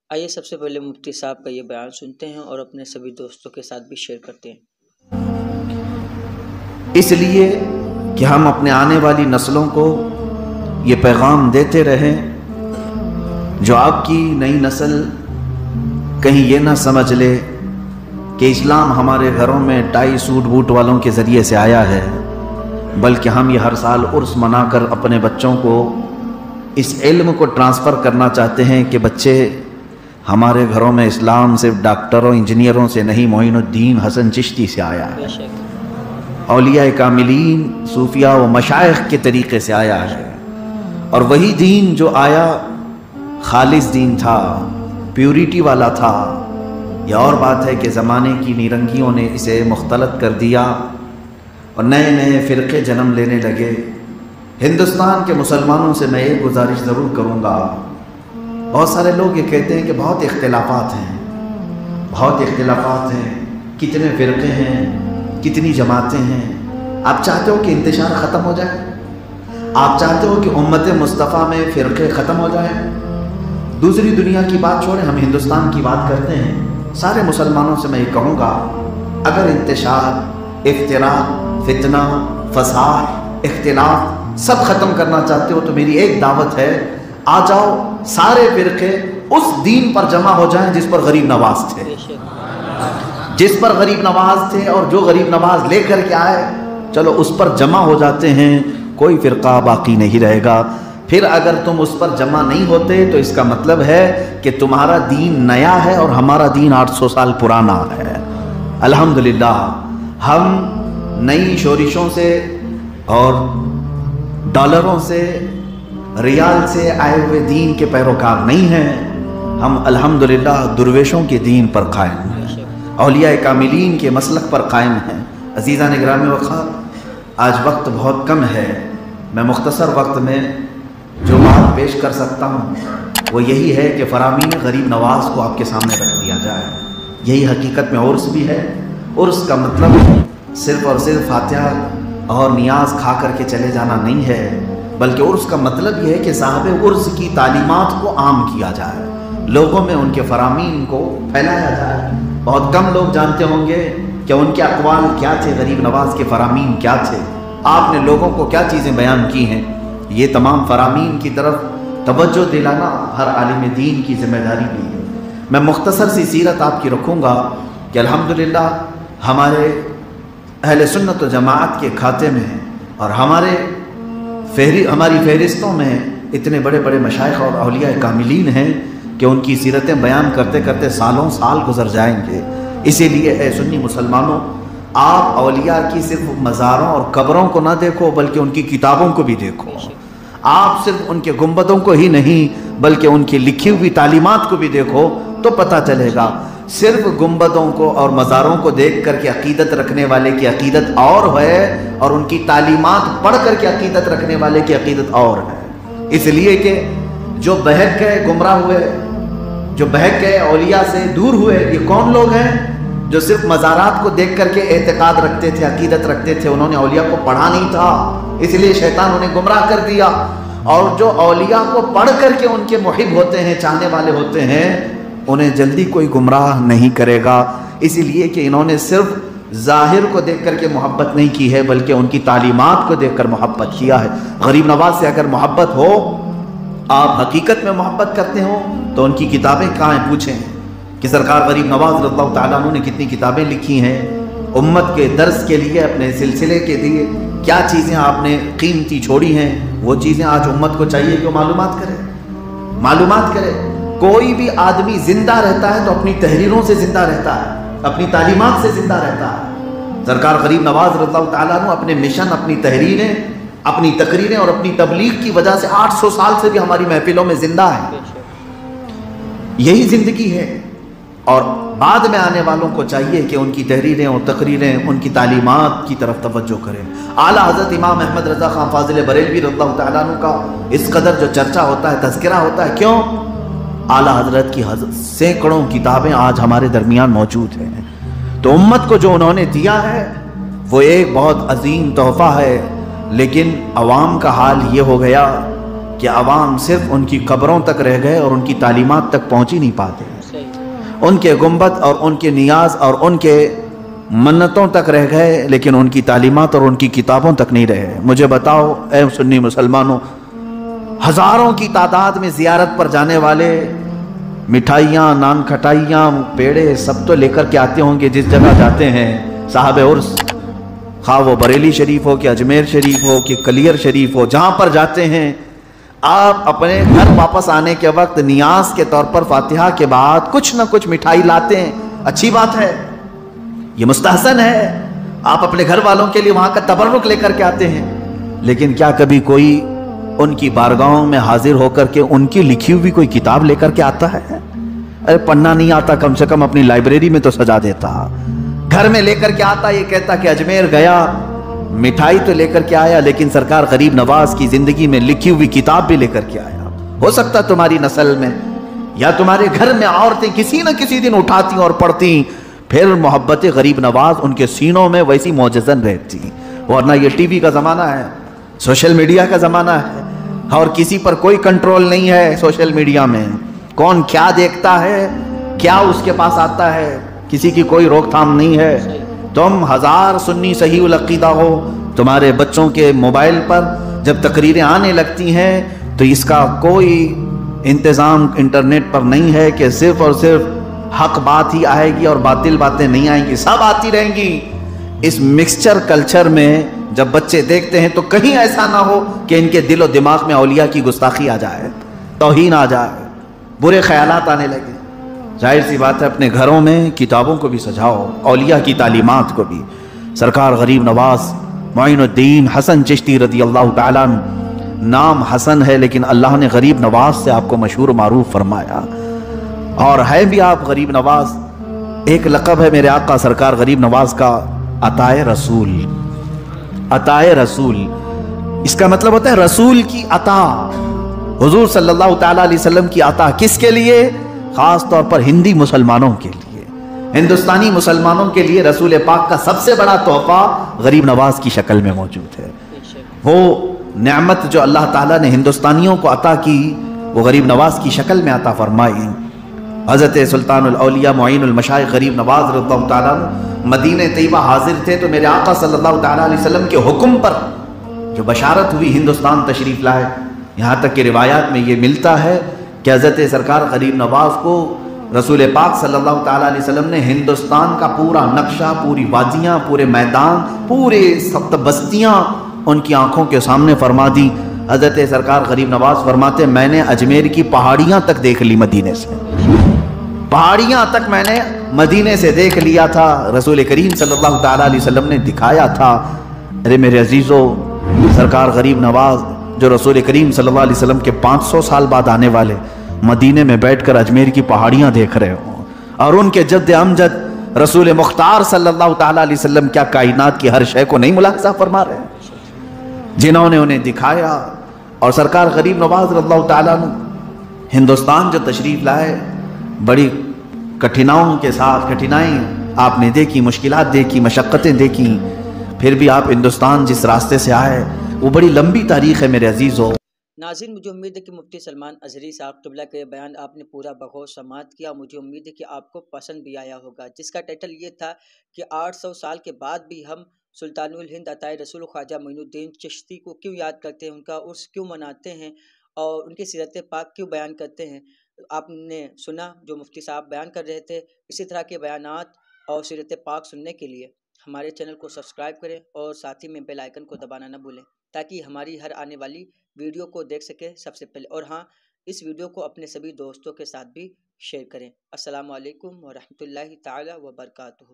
آئیے سب سے پہلے مفتی صاحب کا یہ بیان سنتے ہیں اور اپنے سبھی دوستوں کے ساتھ بھی شیئر کرتے ہیں۔ اس لیے کہ ہم اپنے آنے والی نسلوں کو یہ پیغام دیتے رہیں، جو آپ کی نئی نسل کہیں یہ نہ سمجھ لے کہ اسلام ہمارے گھروں میں ٹائی سوٹ بوٹ والوں کے ذریعے سے آیا ہے، بلکہ ہم یہ ہر سال عرس منا کر اپنے بچوں کو اس علم کو ٹرانسفر کرنا چاہتے ہیں کہ بچے ہمارے گھروں میں اسلام صرف ڈاکٹروں انجینئروں سے نہیں، معین الدین حسن چشتی سے آیا ہے، اولیاء کاملین صوفیاء و مشائخ کے طریقے سے آیا ہے، اور وہی دین جو آیا خالص دین تھا، پیوریٹی والا تھا۔ یہ اور بات ہے کہ زمانے کی نیرنگیوں نے اسے مختلط کر دیا اور نئے نئے فرقے جنم لینے لگے۔ ہندوستان کے مسلمانوں سے میں ایک گزارش ضرور کروں گا، بہت سارے لوگ یہ کہتے ہیں کہ بہت اختلافات ہیں، کتنے فرقے ہیں، کتنی جماعتیں ہیں۔ آپ چاہتے ہو کہ انتشار ختم ہو جائے؟ آپ چاہتے ہو کہ امت مصطفیٰ میں فرقے ختم ہو جائیں؟ دوسری دنیا کی بات چھوڑیں، ہم ہندوستان کی بات کرتے ہیں۔ سارے مسلمانوں سے میں یہ کہوں گا، اگر انتشار، افتراق، فتنہ، فساد، اختلاف سب ختم کرنا چاہتے ہو تو میری ایک دعوت ہے، آ جاؤ سارے فرقے اس دین پر جمع ہو جائیں جس پر غریب نواز تھے، اور جو غریب نواز لے کر کے آئے، چلو اس پر جمع ہو جاتے ہیں، کوئی فرقہ باقی نہیں رہے گا۔ پھر اگر تم اس پر جمع نہیں ہوتے تو اس کا مطلب ہے کہ تمہارا دین نیا ہے اور ہمارا دین 800 سال پرانا ہے۔ الحمدللہ ہم نئی شورشوں سے اور ڈالروں سے، ریال سے آئے ہوئے دین کے پیروکار نہیں ہیں، ہم الحمدللہ درویشوں کے دین پر قائم ہیں، اولیاء کاملین کے مسلک پر قائم ہیں۔ عزیزان گرامی وقت، آج وقت بہت کم ہے، میں مختصر وقت میں جو بات پیش کر سکتا ہوں وہ یہی ہے کہ فرامین غریب نواز کو آپ کے سامنے رکھ دیا جائے۔ یہی حقیقت میں عرس بھی ہے۔ عرس کا مطلب صرف اور صرف فاتحہ اور نیاز کھا کر کے چلے جانا نہیں ہے، بلکہ عرس کا مطلب یہ ہے کہ صاحب عرس کی تعلیمات کو عام کیا جائے، لوگوں میں ان کے فرامین کو پھیلایا جائے۔ بہت کم لوگ جانتے ہوں گے کہ ان کے اقوال کیا تھے، غریب نواز کے فرامین کیا تھے، آپ نے لوگوں کو کیا چیزیں بیان کی ہیں۔ یہ تمام فرامین کی طرف توجہ دلانا ہر عالم دین کی ذمہ داری بھی ہے۔ میں مختصر سی سیرت آپ کی رکھوں گا کہ الحمدللہ ہمارے اہل سنت و جماعت کے کھاتے میں اور ہماری فہرستوں میں اتنے بڑے بڑے مشائخ اور اولیاء کاملین ہیں کہ ان کی سیرتیں بیان کرتے کرتے سالوں سال گزر جائیں گے۔ اسی لیے اے سنی مسلمانوں، آپ اولیاء کی صرف مزاروں اور قبروں کو نہ دیکھو بلکہ ان کی کتابوں کو بھی دیکھو۔ آپ صرف ان کے گنبدوں کو ہی نہیں بلکہ ان کی لکھی ہوئی تعلیمات کو بھی دیکھو تو پتہ چلے گا۔ صرف گنبدوں کو اور مزاروں کو دیکھ کر کے عقیدت رکھنے والے کی عقیدت اور ہے، اور ان کی تعلیمات پڑھ کر کے عقیدت رکھنے والے کی عقیدت اور ہے۔ اس لیے کہ جو بہک گئے، گمراہ ہوئے، جو بہک گئے اولیاء سے دور ہوئے، یہ کون لوگ ہیں؟ جو صرف مزارات کو دیکھ کر کے اعتقاد رکھتے تھے، عقیدت رکھتے تھے، انہوں نے اولیاء کو پڑھا نہیں تھا، اس لیے شیطان انہیں گمراہ کر دیا۔ اور جو اولیاء کو پڑھ کر کے ان کے محب ہوتے ہیں، چاہنے والے ہوتے ہیں، انہیں جلدی کوئی گمراہ نہیں کرے گا، اسی لیے کہ انہوں نے صرف ظاہر کو دیکھ کر کے محبت نہیں کی ہے بلکہ ان کی تعلیمات کو دیکھ کر محبت کیا ہے۔ غریب نواز سے اگر محبت ہو، آپ حقیقت میں محبت کرتے ہو تو ان کی کتابیں کہاں ہیں پوچھیں کہ سرکار غریب نواز رضی اللہ تعالیٰ عنہ نے کتنی کتابیں لکھی ہیں، امت کے درس کے لیے، اپنے سلسلے کے لیے کیا چیزیں آپ نے قیمتی چھوڑی ہیں، وہ چیزیں آج امت کو چاہیے کہ وہ معلومات کرے۔ کوئی بھی آدمی زندہ رہتا ہے تو اپنی تحریروں سے زندہ رہتا ہے، اپنی تعلیمات سے زندہ رہتا ہے۔ سرکار غریب نواز رضی اللہ تعالیٰ عنہ اپنے مشن، اپنی تحریریں، اپنی تقریریں اور اپنی تبلیغ کی وجہ سے 800 سال سے بھی ہماری محفلوں میں زندہ ہیں۔ یہی زندگی ہے، اور بعد میں آنے والوں کو چاہیے کہ ان کی تحریریں اور تقریریں، ان کی تعلیمات کی طرف توجہ کریں۔ اعلیٰ حضرت امام احمد رضا خان فاضل بریلوی رضی اللہ تعالیٰ عنہ کا اس قدر جو چرچا ہوتا ہے، تذکرہ ہوتا ہے، کیوں؟ اعلیٰ حضرت کی سینکڑوں کتابیں آج ہمارے درمیان موجود ہیں۔ تو امت کو جو انہوں نے دیا ہے وہ ایک بہت عظیم تحفہ ہے، لیکن عوام کا حال یہ ہو گیا کہ عوام صرف ان کی قبروں تک رہ گئے اور ان کی تعلیمات تک پہنچ ہی نہیں پاتے. ان کے گنبد اور ان کے نیاز اور ان کے منتوں تک رہ گئے لیکن ان کی تعلیمات اور ان کی کتابوں تک نہیں رہے. مجھے بتاؤ اے سنی مسلمانوں، ہزاروں کی تعداد میں زیارت پر جانے والے مٹھائیاں، نان کھٹائیاں، پیڑے سب تو لے کر کے آتے ہوں گے جس جگہ جاتے ہیں صاحب عرس، خواہ وہ بریلی شریف ہو کہ اجمیر شریف ہو کہ کلیر شریف ہو، جہاں پر جاتے ہیں آپ اپنے گھر واپس آنے کے وقت نیاز کے طور پر فاتحہ کے بعد کچھ نہ کچھ مٹھائی لاتے ہیں. اچھی بات ہے، یہ مستحسن ہے، آپ اپنے گھر والوں کے لیے وہاں کا تبرک لے کر کے آتے ہیں. لیکن کیا کبھی کوئی ان کی بارگاہوں میں حاضر ہو کر کے ان کی لکھی ہوئی کوئی کتاب لے کر کے آتا ہے؟ ارے پڑھنا نہیں آتا کم سے کم اپنی لائبریری میں تو سجا دیتا. گھر میں لے کر کے آتا، یہ کہتا کہ اجمیر گیا، مٹھائی تو لے کر کے آیا لیکن سرکار غریب نواز کی زندگی میں لکھی ہوئی کتاب بھی لے کر کے آیا. ہو سکتا تمہاری نسل میں یا تمہارے گھر میں عورتیں کسی نہ کسی دن اٹھاتی اور پڑھتی، پھر محبت غریب نواز ان کے سینوں میں ویسی معجزن رہتی. ورنہ یہ ٹی وی کا زمانہ ہے، سوشل میڈیا کا زمانہ ہے اور کسی پر کوئی کنٹرول نہیں ہے. سوشل میڈیا میں کون کیا دیکھتا ہے، کیا اس کے پاس آتا ہے، کسی کی کوئی روک تھام نہیں ہے. تم ہزار سنی صحیح العقیدہ ہو، تمہارے بچوں کے موبائل پر جب تقریریں آنے لگتی ہیں تو اس کا کوئی انتظام انٹرنیٹ پر نہیں ہے کہ صرف اور صرف حق بات ہی آئے گی اور باطل باتیں نہیں آئیں گی، سب آتی رہیں گی. اس مکسچر کلچر میں جب بچے دیکھتے ہیں تو کہیں ایسا نہ ہو کہ ان کے دل و دماغ میں اولیاء کی گستاخی آ جائے، توہین آ جائے، برے خیالات آنے لگے. ظاہر سی بات ہے اپنے گھروں میں کتابوں کو بھی سجاؤ، اولیاء کی تعلیمات کو بھی. سرکار غریب نواز معین الدین حسن چشتی رضی اللہ تعالیٰ عنہ، نام حسن ہے لیکن اللہ نے غریب نواز سے آپ کو مشہور معروف فرمایا. اور ہے بھی آپ غریب نواز، ایک لقب ہے میرے آقا سرکار غریب نواز کا، عطائے رسول. عطائے رسول اس کا مطلب ہوتا ہے رسول کی عطا. حضور صلی اللہ تعالیٰ علیہ وسلم کی عطا کس کے لیے؟ خاص طور پر ہندی مسلمانوں کے لیے، ہندوستانی مسلمانوں کے لیے رسول پاک کا سب سے بڑا تحفہ غریب نواز کی شکل میں موجود ہے. وہ نعمت جو اللہ تعالیٰ نے ہندوستانیوں کو عطا کی وہ غریب نواز کی شکل میں عطا فرمائی. حضرت سلطان الاولیاء معین المشائخ غریب نواز رضی اللہ تعالیٰ مدینہ طیبہ حاضر تھے تو میرے آقا صلی اللہ تعالیٰ علیہ وسلم کے حکم پر جو بشارت ہوئی ہندوستان تشریف لائے. یہاں تک کہ روایات میں یہ ملتا ہے کہ حضرت سرکار غریب نواز کو رسول پاک صلی اللہ تعالیٰ علیہ وسلم نے ہندوستان کا پورا نقشہ، پوری وادیاں، پورے میدان، پورے سب بستیاں ان کی آنکھوں کے سامنے فرما دی. حضرت سرکار غریب نواز فرماتے میں نے اجمیر کی پہاڑیاں تک دیکھ لی، مدینے سے پہاڑیاں تک میں نے مدینے سے دیکھ لیا تھا. رسول کریم صلی اللہ تعالیٰ علیہ وسلم نے دکھایا تھا. ارے میرے عزیزو، سرکار غریب نواز جو رسول کریم صلی اللہ علیہ وسلم کے 500 سال بعد آنے والے مدینے میں بیٹھ کر اجمیر کی پہاڑیاں دیکھ رہے ہوں اور ان کے جد امجد رسول مختار صلی اللہ تعالیٰ علیہ وسلم کیا کائنات کی ہر شے کو نہیں ملاحظہ فرما رہے ہیں جنہوں نے انہیں دکھایا. اور سرکار غریب نواز رضی اللہ تعالیٰ ہندوستان جو تشریف لائے بڑی کٹھناؤں کے ساتھ، کٹھنائیں آپ نے دیکھی، مشکلات دیکھی، مشقتیں دیکھی، پھر بھی آپ ہندوستان جس راستے سے آئے وہ بڑی لمبی تاریخ ہے میرے عزیزو. ناظرین، مجھے امید ہے کہ مفتی سلمان اظہری صاحب قبلہ کا یہ بیان آپ نے پورا بغور سماعت کیا. مجھے امید ہے کہ آپ کو پسند بھی آیا ہوگا، جس کا ٹائٹل یہ تھا کہ 800 سال کے بعد بھی ہم سلطان الہند عطائے رسول خواجہ معین الدین چشتی کو کیوں یاد کرتے ہیں، ان کا عرس کیوں مناتے ہیں اور ان کی سیرت پاک کیوں بیان کرتے ہیں. آپ نے سنا جو مفتی صاحب بیان کر رہے تھے. اسی طرح کے بیانات اور سیرت پاک سننے کے لیے ہمارے چینل کو سبسکرائب کریں اور ساتھ ہی میں بیل آئیکن کو دبانا نہ بھولیں تاکہ ہماری ہر آنے والی ویڈیو کو دیکھ سکیں سب سے پہلے. اور ہاں، اس ویڈیو کو اپنے سبھی دوستوں کے ساتھ بھی شیئر کریں. السلام علیکم ورحمۃ اللہ تعالی وبرکاتہ.